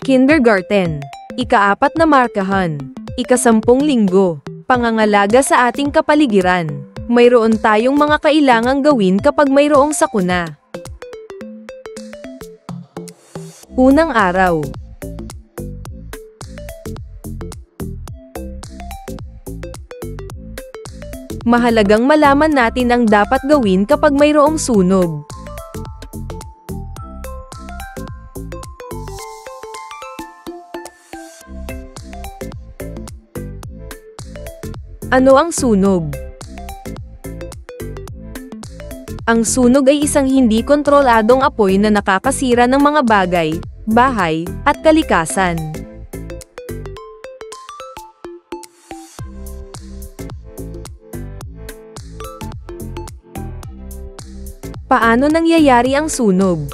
Kindergarten. Ika-4 na markahan. Ika-10 linggo. Pangangalaga sa ating kapaligiran. Mayroon tayong mga kailangang gawin kapag mayroong sakuna. Unang araw. Mahalagang malaman natin ang dapat gawin kapag mayroong sunog. Ano ang sunog? Ang sunog ay isang hindi kontroladong apoy na nakakasira ng mga bagay, bahay, at kalikasan. Paano nangyayari ang sunog?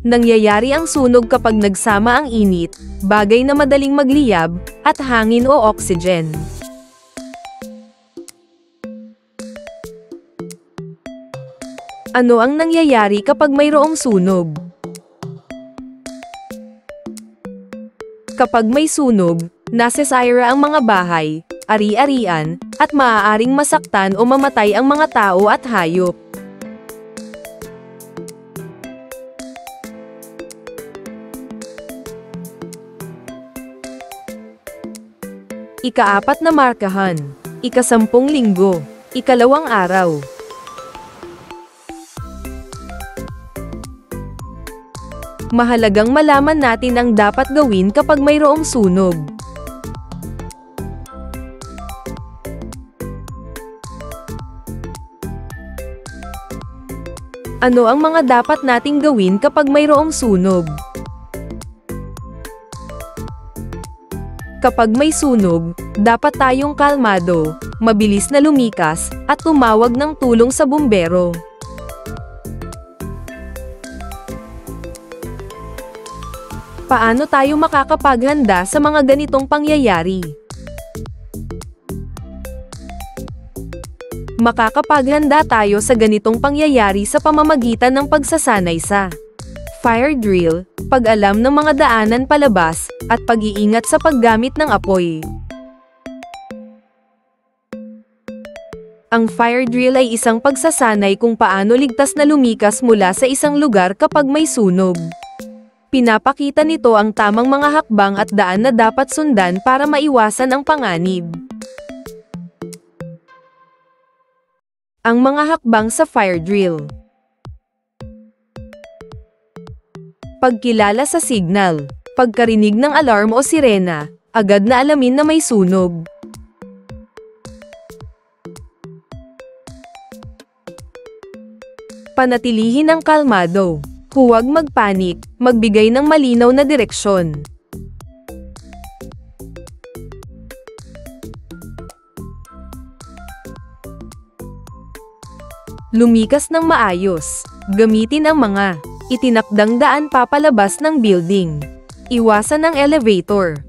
Nangyayari ang sunog kapag nagsama ang init, bagay na madaling magliyab, at hangin o oxygen. Ano ang nangyayari kapag mayroong sunog? Kapag may sunog, nasisira ang mga bahay, ari-arian, at maaaring masaktan o mamatay ang mga tao at hayop. Ika-4 na markahan. Ika-10 linggo. Ikalawang araw. Mahalagang malaman natin ang dapat gawin kapag mayroong sunog. Ano ang mga dapat nating gawin kapag mayroong sunog? Kapag may sunog, dapat tayong kalmado, mabilis na lumikas, at tumawag ng tulong sa bumbero. Paano tayo makakapaghanda sa mga ganitong pangyayari? Makakapaghanda tayo sa ganitong pangyayari sa pamamagitan ng pagsasanay sa fire drill, pag-alam ng mga daanan palabas, at pag-iingat sa paggamit ng apoy. Ang fire drill ay isang pagsasanay kung paano ligtas na lumikas mula sa isang lugar kapag may sunog. Pinapakita nito ang tamang mga hakbang at daan na dapat sundan para maiwasan ang panganib. Ang mga hakbang sa fire drill. Pagkilala sa signal. Pagkarinig ng alarm o sirena, agad na alamin na may sunog. Panatilihin ang kalmado. Huwag magpanik, magbigay ng malinaw na direksyon. Lumikas ng maayos. Gamitin ang mga itinakdang daan papalabas ng building. Iwasan ang elevator.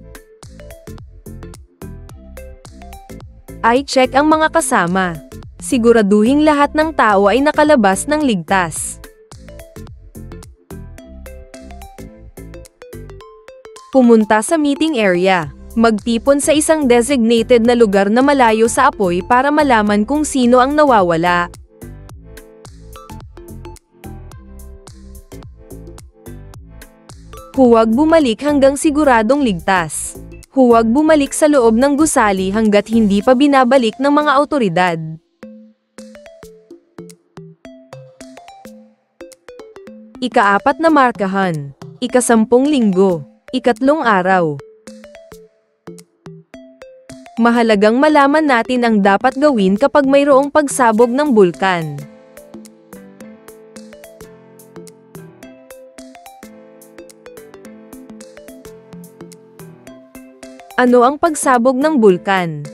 I-check ang mga kasama. Siguraduhing lahat ng tao ay nakalabas ng ligtas. Pumunta sa meeting area. Magtipon sa isang designated na lugar na malayo sa apoy para malaman kung sino ang nawawala. Huwag bumalik hanggang siguradong ligtas. Huwag bumalik sa loob ng gusali hanggat hindi pa binabalik ng mga awtoridad. Ika-4 na markahan. Ika-10 linggo. Ikatlong araw. Mahalagang malaman natin ang dapat gawin kapag mayroong pagsabog ng bulkan. Ano ang pagsabog ng bulkan?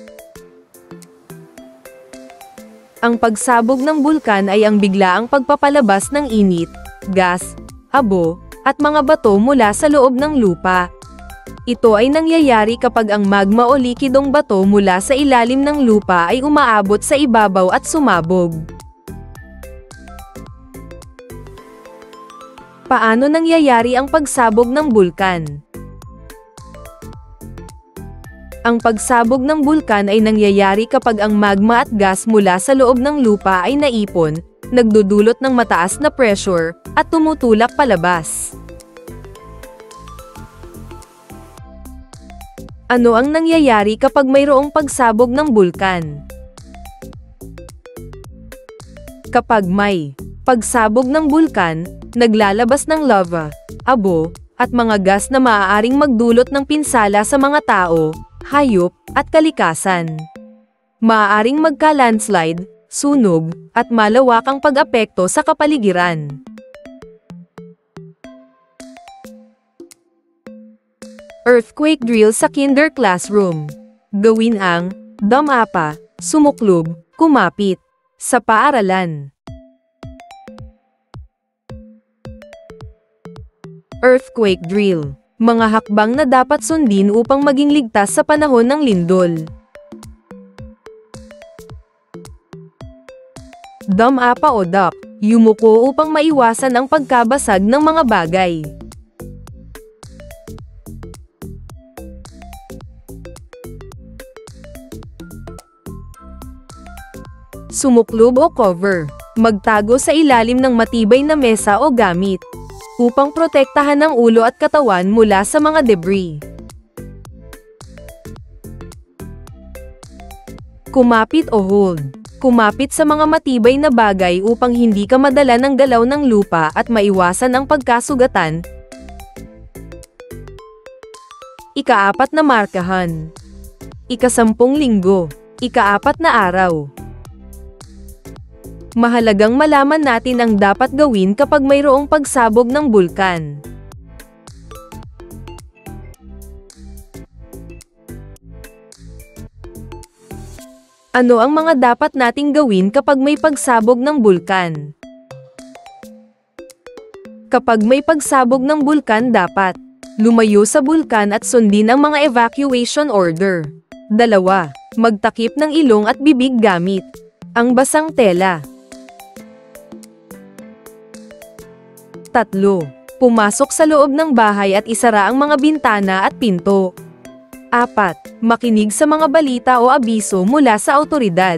Ang pagsabog ng bulkan ay ang biglaang pagpapalabas ng init, gas, abo, at mga bato mula sa loob ng lupa. Ito ay nangyayari kapag ang magma o likidong bato mula sa ilalim ng lupa ay umaabot sa ibabaw at sumabog. Paano nangyayari ang pagsabog ng bulkan? Ang pagsabog ng bulkan ay nangyayari kapag ang magma at gas mula sa loob ng lupa ay naipon, nagdudulot ng mataas na pressure, at tumutulak palabas. Ano ang nangyayari kapag mayroong pagsabog ng bulkan? Kapag may pagsabog ng bulkan, naglalabas ng lava, abo, at mga gas na maaaring magdulot ng pinsala sa mga tao, hayop, at kalikasan. Maaaring magka-landslide, sunog, at malawakang pag-apekto sa kapaligiran. Earthquake drill sa kinder classroom. Gawin ang dumapa, sumuklob, kumapit sa paaralan. Earthquake drill. Mga hakbang na dapat sundin upang maging ligtas sa panahon ng lindol. Dumapa o duck. Yumuko upang maiwasan ang pagkabasag ng mga bagay. Sumuklob o cover. Magtago sa ilalim ng matibay na mesa o gamit, upang protektahan ang ulo at katawan mula sa mga debris. Kumapit o hold. Kumapit sa mga matibay na bagay upang hindi ka madala ng galaw ng lupa at maiwasan ang pagkasugatan. Ika-4 na markahan. Ika-10 linggo. Ika-4 na araw. Mahalagang malaman natin ang dapat gawin kapag mayroong pagsabog ng bulkan. Ano ang mga dapat nating gawin kapag may pagsabog ng bulkan? Kapag may pagsabog ng bulkan, dapat lumayo sa bulkan at sundin ang mga evacuation order. 2. Magtakip ng ilong at bibig gamit ang basang tela. 3. Pumasok sa loob ng bahay at isara ang mga bintana at pinto. 4. Makinig sa mga balita o abiso mula sa awtoridad.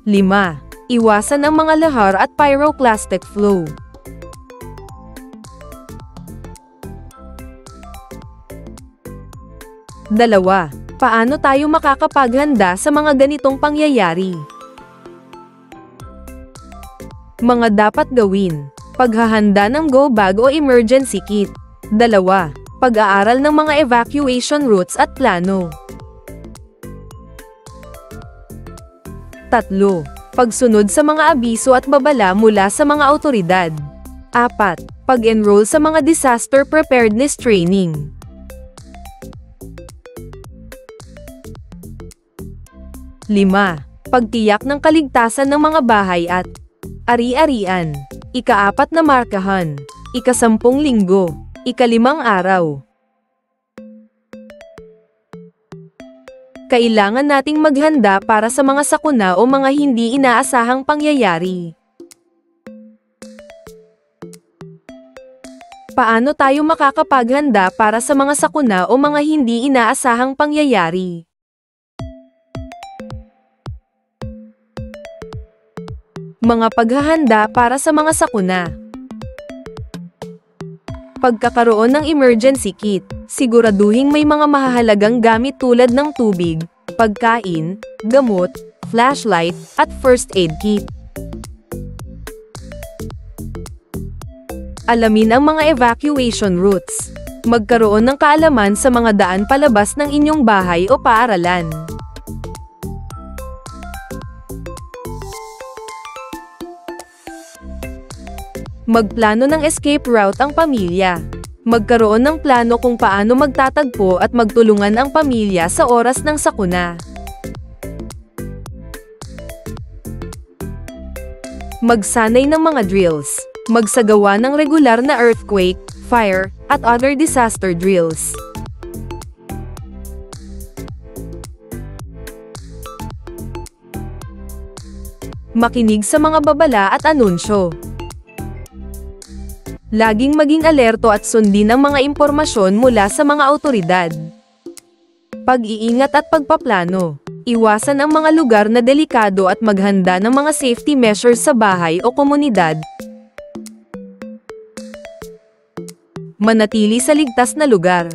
5. Iwasan ang mga lahar at pyroclastic flow. 2. Paano tayo makakapaghanda sa mga ganitong pangyayari? Mga dapat gawin. Paghahanda ng go bag o emergency kit. 2. Pag-aaral ng mga evacuation routes at plano. 3. Pagsunod sa mga abiso at babala mula sa mga awtoridad. 4. Pag-enroll sa mga disaster preparedness training. 5. Pagtiyak ng kaligtasan ng mga bahay at ari-arian. Ika-4 na markahan. Ika-10 linggo. Ika-5 araw. Kailangan nating maghanda para sa mga sakuna o mga hindi inaasahang pangyayari. Paano tayo makakapaghanda para sa mga sakuna o mga hindi inaasahang pangyayari? Mga paghahanda para sa mga sakuna. Pagkakaroon ng emergency kit, siguraduhing may mga mahahalagang gamit tulad ng tubig, pagkain, gamot, flashlight, at first aid kit. Alamin ang mga evacuation routes. Magkaroon ng kaalaman sa mga daan palabas ng inyong bahay o paaralan. Magplano ng escape route ang pamilya. Magkaroon ng plano kung paano magtatagpo at magtulungan ang pamilya sa oras ng sakuna. Magsanay ng mga drills. Magsagawa ng regular na earthquake, fire, at other disaster drills. Makinig sa mga babala at anunsyo. Laging maging alerto at sundin ang mga impormasyon mula sa mga awtoridad. Pag-iingat at pagpaplano. Iwasan ang mga lugar na delikado at maghanda ng mga safety measures sa bahay o komunidad. Manatili sa ligtas na lugar.